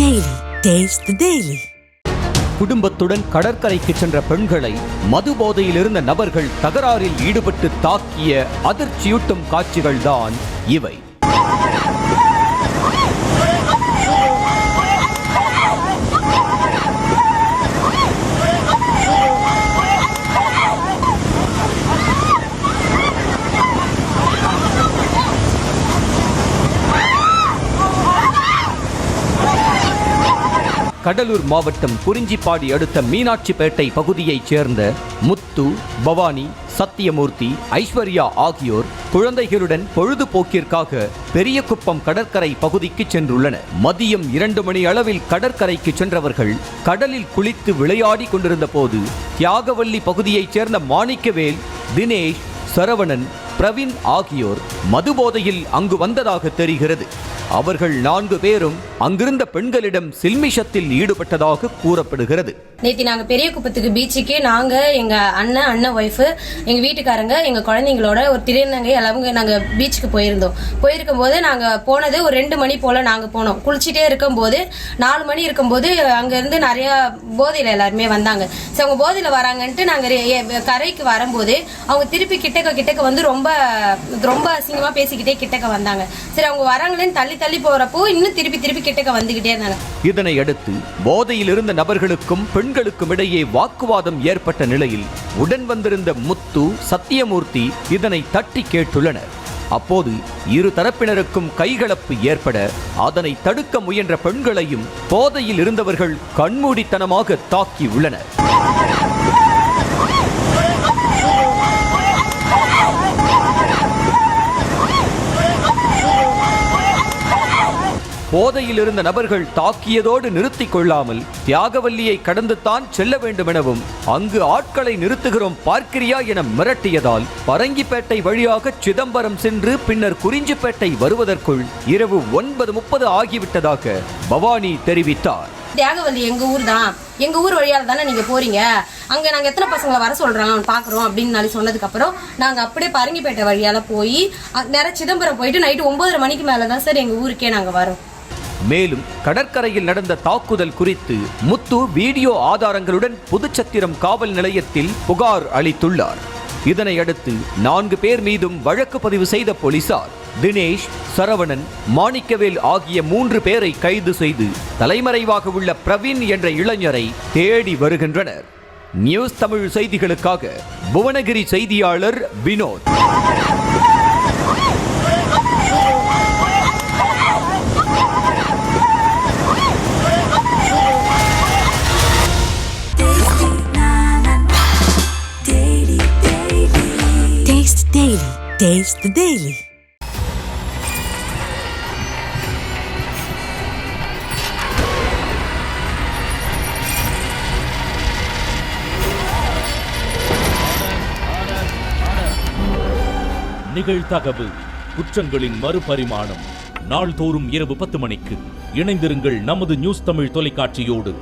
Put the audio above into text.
Daily. Taste the Daily. குடும்பத்துடன் கடற்கரைக்கு சென்ற பெண்களை மது போதையில் இருந்த நபர்கள் தகராறில் ஈடுபட்டு தாக்கிய அதிர்ச்சியூட்டும் காட்சிகள்தான் இவை. கடலூர் மாவட்டம் குறிஞ்சிப்பாடி அடுத்த மீனாட்சிப்பேட்டை பகுதியைச் சேர்ந்த முத்து, பவானி, சத்தியமூர்த்தி, ஐஸ்வர்யா ஆகியோர் குழந்தைகளுடன் பொழுதுபோக்கிற்காக பெரியகுப்பம் கடற்கரை பகுதிக்கு சென்றுள்ளனர். மதியம் 2 மணி அளவில் கடற்கரைக்கு சென்றவர்கள் கடலில் குளித்து விளையாடி கொண்டிருந்த போது தியாகவல்லி பகுதியைச் சேர்ந்த மாணிக்கவேல், தினேஷ், சரவணன், பிரவீன் ஆகியோர் மதுபோதையில் அங்கு வந்ததாக தெரிகிறது. அவர்கள் 4 பேரும் அங்கிருந்த பெண்களிடம் சில்மிஷத்தில் ஈடுபட்டதாக கூறப்படுகிறது. நேற்று நாங்கள் பெரிய குப்பத்துக்கு பீச்சுக்கு நாங்கள் எங்கள் அண்ணன் ஒய்ஃபு எங்கள் வீட்டுக்காரங்க எங்கள் குழந்தைங்களோட ஒரு திருநங்கை எல்லாமே நாங்கள் பீச்சுக்கு போயிருக்கும் போது நாங்கள் போனது ஒரு 2 மணி போல் நாங்கள் போனோம். குளிச்சுட்டே இருக்கும்போது 4 மணி இருக்கும்போது அங்கேருந்து நிறையா போதையில் எல்லாருமே வந்தாங்க. சரி, அவங்க போதையில் வராங்கன்ட்டு நாங்கள் கரைக்கு வரும்போது அவங்க திருப்பி கிட்டக்க வந்து ரொம்ப அசிங்கமாக பேசிக்கிட்டே கிட்டக்க வந்தாங்க. சரி, அவங்க வராங்களேன்னு தள்ளி போகிறப்போ இன்னும் திருப்பி கிட்டக்க வந்துகிட்டே இருந்தாங்க. இதனை அடுத்து போதையில் இருந்த நபர்களுக்கும் பெண்களுக்கும் இடையே வாக்குவாதம் ஏற்பட்ட நிலையில் உடன் வந்திருந்த முத்து, சத்தியமூர்த்தி இதனை தட்டி கேட்டுள்ளனர். அப்போது இரு தரப்பினருக்கும் கைகலப்பு ஏற்பட அதனை தடுக்க முயன்ற பெண்களையும் போதையில் இருந்தவர்கள் கண்மூடித்தனமாக தாக்கி உள்ளனர். போதையில் இருந்த நபர்கள் தாக்கியதோடு நிறுத்திக் கொள்ளாமல் தியாகவல்லியை கடந்து தான் செல்ல வேண்டும் எனவும் அங்கு ஆட்களை நிறுத்துகிறோம் பார்க்கிறியா என மிரட்டியதால் பரங்கிப்பேட்டை வழியாக சிதம்பரம் சென்று பின்னர் குறிஞ்சிப்பேட்டை வருவதற்குள் இரவு 9:30 ஆகிவிட்டதாக பவானி தெரிவித்தார். தியாகவல்லி எங்க ஊர் தான், எங்க ஊர் வழியால் தானே நீங்க போறீங்க, அங்க நாங்க எத்தனை பசங்களை வர சொல்றோம் பாக்குறோம் அப்படின்னு சொன்னதுக்கு அப்புறம் நாங்க அப்படியே பரங்கிப்பேட்டை வழியால போய் நேர சிதம்பரம் போயிட்டு நைட்டு 9:30 மணிக்கு மேலதான் சார் எங்க ஊருக்கே நாங்க வரோம். மேலும் கடற்கரையில் நடந்த தாக்குதல் குறித்து முத்து வீடியோ ஆதாரங்களுடன் புதுச்சத்திரம் காவல் நிலையத்தில் புகார் அளித்துள்ளார். இதனை அடுத்து 4 பேர் மீதும் வழக்கு பதிவு செய்த போலீசார் தினேஷ், சரவணன், மாணிக்கவேல் ஆகிய 3 பேரை கைது செய்து தலைமறைவாக உள்ள பிரவீன் என்ற இளைஞரை தேடி வருகின்றனர். நியூஸ் தமிழ் செய்திகளுக்காக புவனகிரி செய்தியாளர் Vinod. Daily. Taste the Daily. நிகழ்தகவு குற்றங்களின் மறுபரிமாணம். நாள்தோறும் இரவு 10 மணிக்கு இணைந்திருங்கள் நமது நியூஸ் தமிழ் தொலைக்காட்சியோடு.